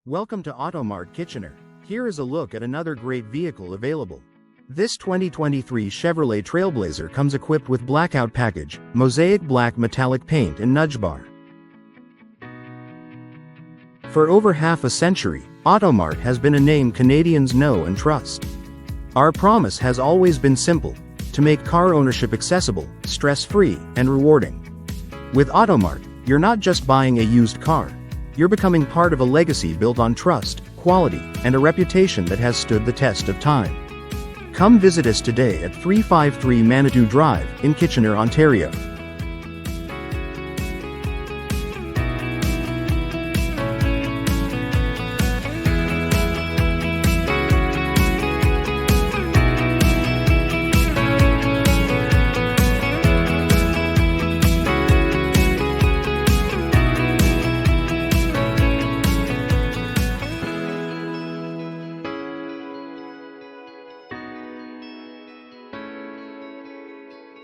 Welcome to Automart Kitchener. Here is a look at another great vehicle available. This 2023 Chevrolet TrailBlazer comes equipped with Blackout Package, Mosaic Black Metallic paint and Nudge Bar. For over half a century, Automart has been a name Canadians know and trust. Our promise has always been simple: to make car ownership accessible, stress-free, and rewarding. With Automart, you're not just buying a used car. You're becoming part of a legacy built on trust, quality, and a reputation that has stood the test of time. Come visit us today at 353 Manitou Drive in Kitchener, Ontario.